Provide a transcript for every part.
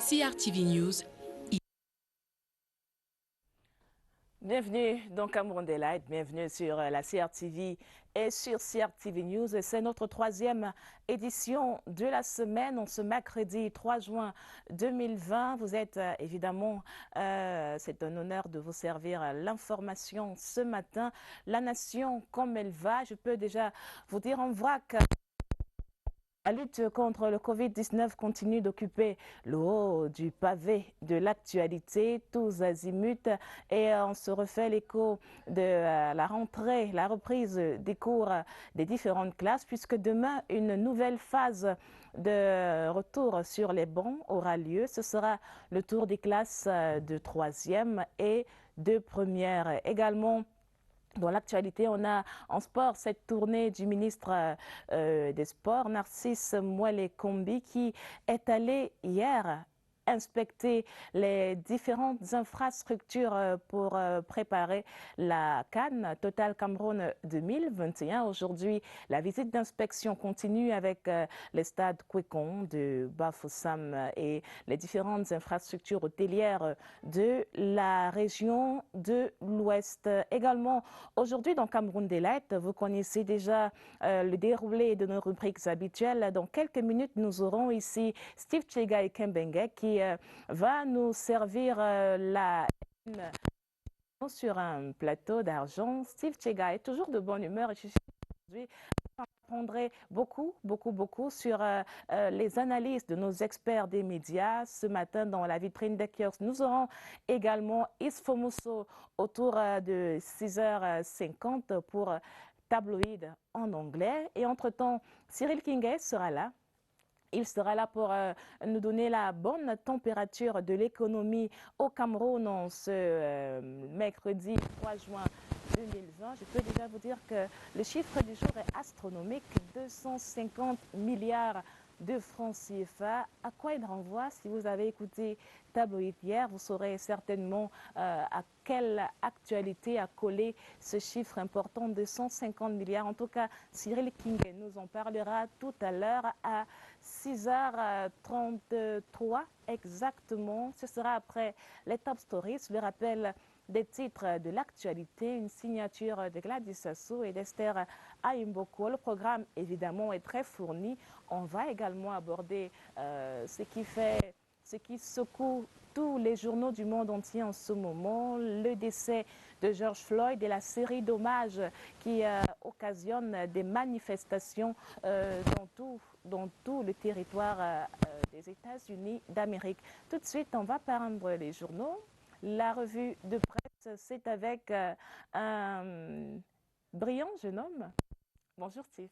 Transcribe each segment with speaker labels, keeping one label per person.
Speaker 1: CRTV News.
Speaker 2: Bienvenue dans Cameroun Daylight, bienvenue sur la CRTV et sur CRTV News. C'est notre troisième édition de la semaine, en ce mercredi 3 juin 2020. Vous êtes évidemment, c'est un honneur de vous servir l'information ce matin. La nation comme elle va, je peux déjà vous dire en vrac. La lutte contre le Covid-19 continue d'occuper le haut du pavé de l'actualité, tous azimuts, et on se refait l'écho de la rentrée, la reprise des cours des différentes classes, puisque demain, une nouvelle phase de retour sur les bancs aura lieu. Ce sera le tour des classes de troisième et de première. Également, dans l'actualité, on a en sport cette tournée du ministre des Sports, Narcisse Mouelle-Kombi, qui est allé hier inspecter les différentes infrastructures pour préparer la CAN Total Cameroun 2021. Aujourd'hui, la visite d'inspection continue avec les stades Kwekon de Bafoussam et les différentes infrastructures hôtelières de la région de l'Ouest. Également, aujourd'hui dans Cameroun Daylight, vous connaissez déjà le déroulé de nos rubriques habituelles. Dans quelques minutes, nous aurons ici Steve Chega et Kembenge qui va nous servir sur un plateau d'argent. Steve Chega est toujours de bonne humeur et je suis aujourd'hui apprendrai beaucoup sur les analyses de nos experts des médias. Ce matin, dans la vitrine des kiosques, nous aurons également Isfomuso autour de 6h50 pour tabloïd en anglais. Et entre-temps, Cyril Kingay sera là. Il sera là pour nous donner la bonne température de l'économie au Cameroun en ce mercredi 3 juin 2020. Je peux déjà vous dire que le chiffre du jour est astronomique, 250 milliards de francs CFA. À quoi il renvoie? Si vous avez écouté Tabloïd hier, vous saurez certainement à quelle actualité a collé ce chiffre important de 150 milliards. En tout cas, Cyril King nous en parlera tout à l'heure à 6h33 exactement. Ce sera après les Top Stories, le rappel des titres de l'actualité, une signature de Gladys Sassou et d'Esther Aimboko. Le programme, évidemment, est très fourni. On va également aborder ce qui secoue tous les journaux du monde entier en ce moment, le décès de George Floyd et la série d'hommages qui occasionnent des manifestations dans tout le territoire des États-Unis d'Amérique. Tout de suite, on va prendre les journaux. La revue de presse, c'est avec un brillant jeune homme. Bonjour Steve.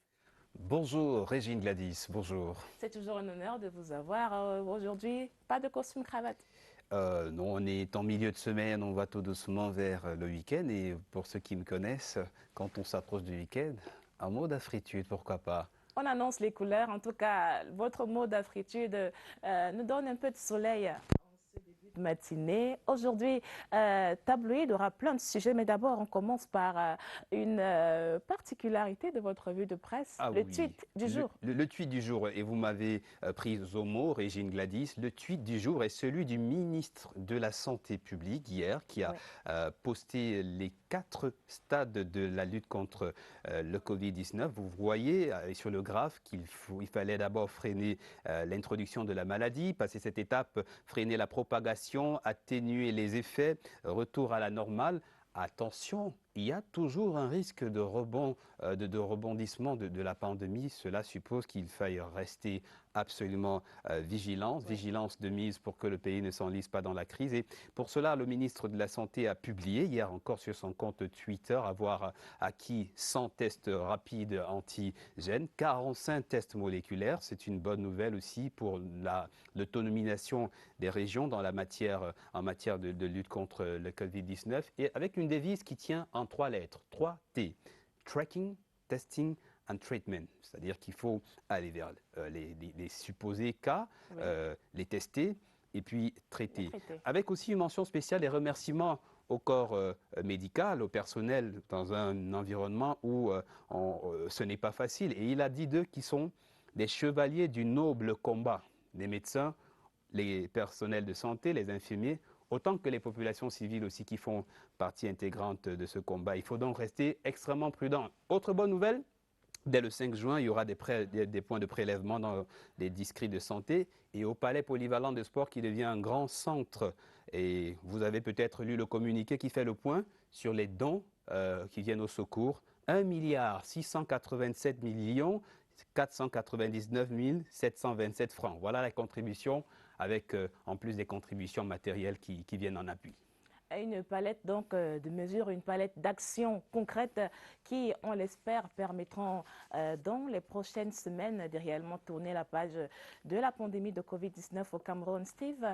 Speaker 3: Bonjour Régine Gladys, bonjour.
Speaker 2: C'est toujours un honneur de vous avoir aujourd'hui. Pas de costume cravate.
Speaker 3: Non, on est en milieu de semaine, on va tout doucement vers le week-end et pour ceux qui me connaissent, quand on s'approche du week-end, un mot d'affritude, pourquoi pas?
Speaker 2: On annonce les couleurs, en tout cas, votre mot d'affritude nous donne un peu de soleil de matinée. Aujourd'hui, Tabloïd aura plein de sujets, mais d'abord, on commence par une particularité de votre revue de presse, le tweet du jour.
Speaker 3: Le tweet du jour, et vous m'avez pris au mot, Régine Gladys, le tweet du jour est celui du ministre de la Santé publique hier, qui a posté les 4 stades de la lutte contre le Covid-19. Vous voyez sur le graphe qu'il fallait d'abord freiner l'introduction de la maladie, passer cette étape, freiner la propagation, atténuer les effets, retour à la normale. Attention, il y a toujours un risque de rebondissement de la pandémie. Cela suppose qu'il faille rester absolument vigilance de mise pour que le pays ne s'enlise pas dans la crise. Et pour cela, le ministre de la Santé a publié hier encore sur son compte Twitter avoir acquis 100 tests rapides antigènes, 45 tests moléculaires. C'est une bonne nouvelle aussi pour l'autonomisation des régions en matière de lutte contre le Covid-19 et avec une devise qui tient en 3 lettres, 3 T, tracking, testing and treatment, c'est-à-dire qu'il faut aller vers les supposés cas, les tester et puis traiter. Avec aussi une mention spéciale et remerciements au corps médical, au personnel dans un environnement où ce n'est pas facile. Et il a dit d'eux qui sont des chevaliers du noble combat, des médecins les personnels de santé, les infirmiers, autant que les populations civiles aussi qui font partie intégrante de ce combat. Il faut donc rester extrêmement prudent. Autre bonne nouvelle, dès le 5 juin, il y aura des points de prélèvement dans les districts de santé et au Palais polyvalent de sport qui devient un grand centre. Et vous avez peut-être lu le communiqué qui fait le point sur les dons qui viennent au secours. 1,687,499,727 francs. Voilà la contribution avec en plus des contributions matérielles qui viennent en appui.
Speaker 2: Une palette donc de mesures, une palette d'actions concrètes qui, on l'espère, permettront dans les prochaines semaines de réellement tourner la page de la pandémie de Covid-19 au Cameroun. Steve,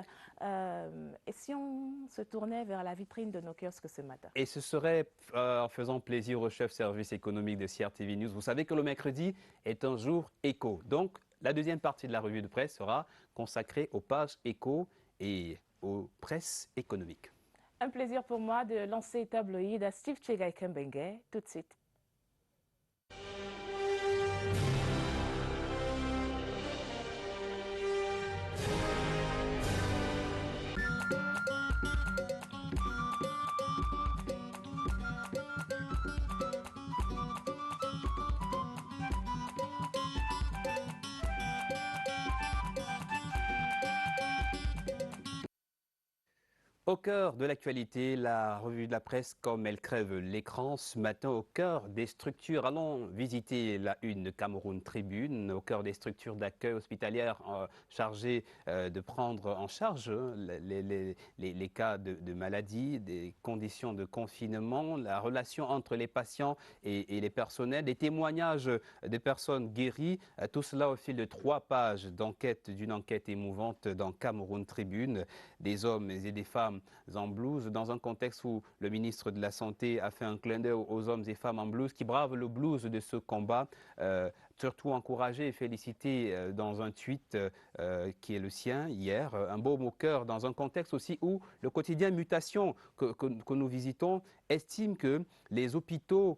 Speaker 2: et si on se tournait vers la vitrine de nos kiosques ce matin?
Speaker 3: Et ce serait en faisant plaisir au chef service économique de CRTV News. Vous savez que le mercredi est un jour éco. Donc, la deuxième partie de la revue de presse sera consacrée aux pages éco et aux presses économiques.
Speaker 2: Un plaisir pour moi de lancer tabloïd à Steve Tchegai Kembengue tout de suite.
Speaker 3: Au cœur de l'actualité, la revue de la presse comme elle crève l'écran. Ce matin, au cœur des structures, allons visiter la une de Cameroun Tribune, au cœur des structures d'accueil hospitalières chargées de prendre en charge les cas de maladie, des conditions de confinement, la relation entre les patients et les personnels, des témoignages de personnes guéries, tout cela au fil de 3 pages d'enquête, d'une enquête émouvante dans Cameroun Tribune, des hommes et des femmes en blouse, dans un contexte où le ministre de la Santé a fait un clin d'œil aux hommes et femmes en blouse qui bravent le blues de ce combat, surtout encouragé et félicité dans un tweet qui est le sien hier, un baume au cœur dans un contexte aussi où le quotidien Mutation que nous visitons estime que les hôpitaux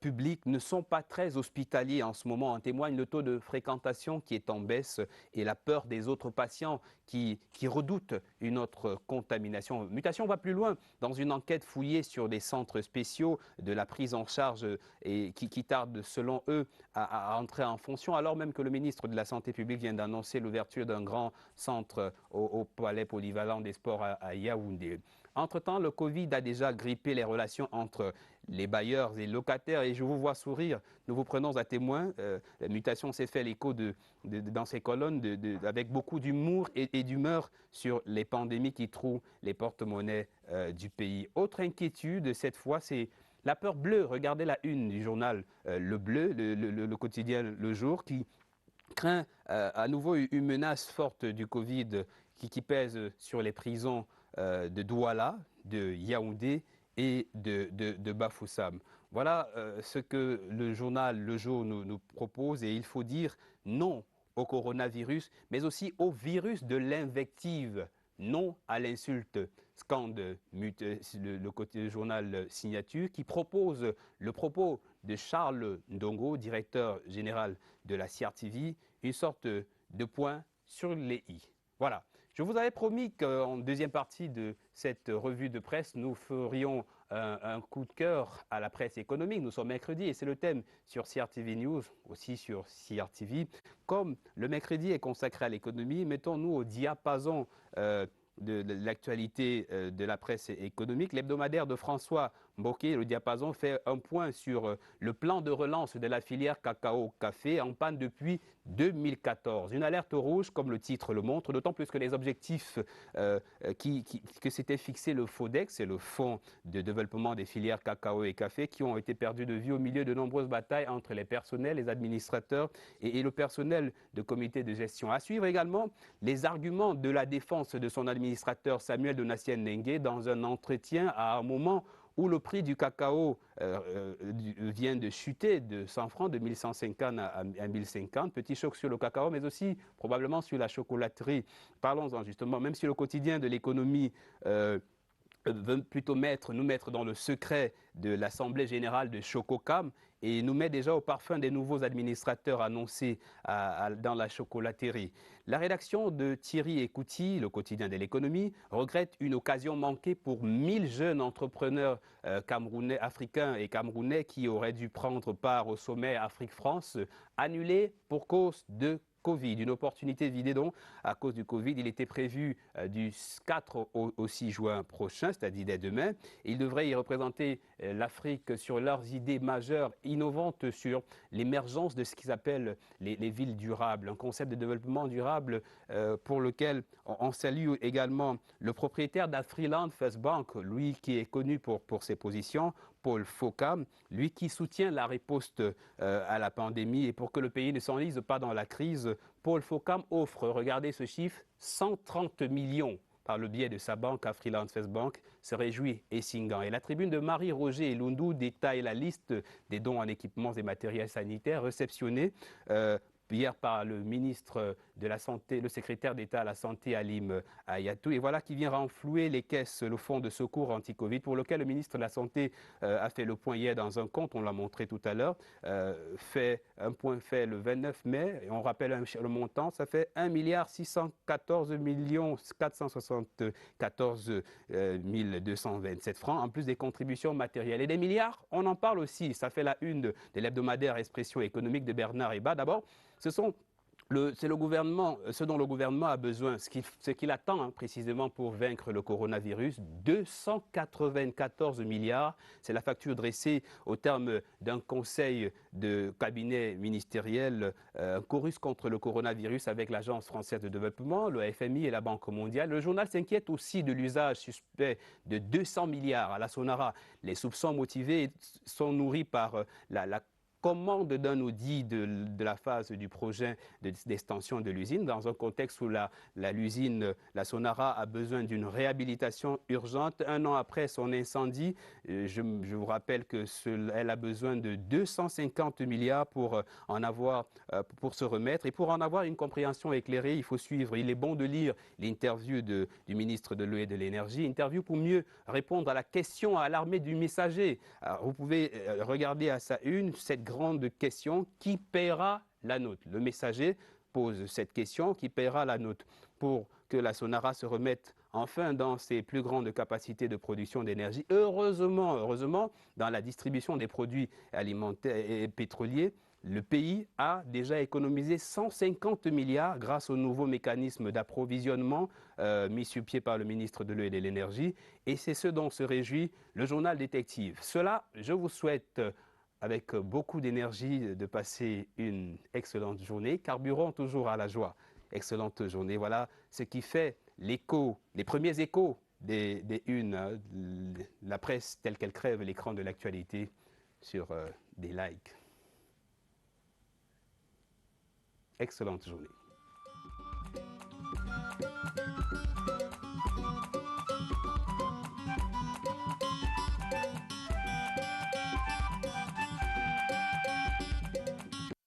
Speaker 3: publics ne sont pas très hospitaliers en ce moment. En témoigne le taux de fréquentation qui est en baisse et la peur des autres patients qui redoutent une autre contamination. Mutation va plus loin dans une enquête fouillée sur des centres spéciaux de la prise en charge et qui tarde selon eux à entrer en fonction, alors même que le ministre de la Santé publique vient d'annoncer l'ouverture d'un grand centre au Palais polyvalent des sports à Yaoundé. Entre-temps, le Covid a déjà grippé les relations entre les bailleurs et locataires et je vous vois sourire. Nous vous prenons à témoin. La Mutation s'est fait l'écho dans ces colonnes avec beaucoup d'humour et d'humeur sur les pandémies qui trouent les porte-monnaies du pays. Autre inquiétude, cette fois, c'est la peur bleue. Regardez la une du journal Le Bleu, le quotidien Le Jour, qui craint à nouveau une menace forte du Covid qui pèse sur les prisons de Douala, de Yaoundé et de Bafoussam. Voilà ce que le journal Le Jour nous propose et il faut dire non au coronavirus, mais aussi au virus de l'invective, non à l'insulte, scande le journal Signature qui propose le propos de Charles Ndongo, directeur général de la CRTV, une sorte de point sur les i. Voilà. Je vous avais promis qu'en deuxième partie de cette revue de presse, nous ferions un coup de cœur à la presse économique. Nous sommes mercredi et c'est le thème sur CRTV News, aussi sur CRTV. Comme le mercredi est consacré à l'économie, mettons-nous au diapason de l'actualité de la presse économique. L'hebdomadaire de François Mboké, le diapason, fait un point sur le plan de relance de la filière cacao-café en panne depuis 2014. Une alerte rouge, comme le titre le montre, d'autant plus que les objectifs que s'était fixé le FODEX, c'est le Fonds de développement des filières cacao et café, qui ont été perdus de vue au milieu de nombreuses batailles entre les personnels, les administrateurs et le personnel de comité de gestion. À suivre également les arguments de la défense de son administrateur Samuel Donatien Nengue dans un entretien à un moment où le prix du cacao vient de chuter de 100 francs, de 1150 à 1050. Petit choc sur le cacao, mais aussi probablement sur la chocolaterie. Parlons-en justement, même si le quotidien de l'économie veut plutôt nous mettre dans le secret de l'Assemblée générale de Chococam et nous met déjà au parfum des nouveaux administrateurs annoncés dans la chocolaterie. La rédaction de Thierry Écouty, le quotidien de l'économie, regrette une occasion manquée pour 1000 jeunes entrepreneurs camerounais, africains et camerounais qui auraient dû prendre part au sommet Afrique-France, annulé pour cause de Covid, une opportunité vidée donc à cause du Covid. Il était prévu du 4 au 6 juin prochain, c'est-à-dire dès demain. Il devrait y représenter l'Afrique sur leurs idées majeures, innovantes sur l'émergence de ce qu'ils appellent les villes durables, un concept de développement durable pour lequel on salue également le propriétaire d'Afriland First Bank, lui qui est connu pour ses positions, Paul Fokam, lui qui soutient la riposte à la pandémie et pour que le pays ne s'enlise pas dans la crise, Paul Fokam offre, regardez ce chiffre, 130 millions par le biais de sa banque Afriland First Bank, se réjouit Essingan. Et la tribune de Marie-Roger Elundou détaille la liste des dons en équipements et matériels sanitaires réceptionnés hier par le ministre de la Santé, le secrétaire d'État à la Santé, Halim Hayatou. Et voilà qui vient renflouer les caisses, le fonds de secours anti-Covid, pour lequel le ministre de la Santé a fait le point hier dans un compte, on l'a montré tout à l'heure, un point fait le 29 mai, et on rappelle le montant, ça fait 1 614 474 227 francs, en plus des contributions matérielles. Et des milliards, on en parle aussi, ça fait la une de l'hebdomadaire Expression économique de Bernard Heba. D'abord, c'est le gouvernement, ce dont le gouvernement a besoin, ce qu'il attend précisément pour vaincre le coronavirus, 294 milliards. C'est la facture dressée au terme d'un conseil de cabinet ministériel, un chorus contre le coronavirus avec l'Agence française de développement, le FMI et la Banque mondiale. Le journal s'inquiète aussi de l'usage suspect de 200 milliards à la Sonara. Les soupçons motivés sont nourris par la commande d'un audit de la phase du projet d'extension de l'usine, dans un contexte où l'usine, la Sonara, a besoin d'une réhabilitation urgente. Un an après son incendie, je vous rappelle qu'elle a besoin de 250 milliards pour se remettre. Et pour en avoir une compréhension éclairée, il faut suivre. Il est bon de lire l'interview du ministre de l'Eau et de l'Énergie, interview pour mieux répondre à la question alarmée du messager. Alors, vous pouvez regarder à sa une cette grande question: qui paiera la note? Le messager pose cette question: qui paiera la note? Pour que la Sonara se remette enfin dans ses plus grandes capacités de production d'énergie. Heureusement, dans la distribution des produits alimentaires et pétroliers, le pays a déjà économisé 150 milliards grâce au nouveau mécanisme d'approvisionnement mis sur pied par le ministre de l'Eau et de l'Énergie. Et c'est ce dont se réjouit le journal Détective. Cela, je vous souhaite avec beaucoup d'énergie de passer une excellente journée. Carburant toujours à la joie. Excellente journée. Voilà ce qui fait l'écho, les premiers échos des unes, la presse telle qu'elle crève l'écran de l'actualité sur des likes. Excellente journée.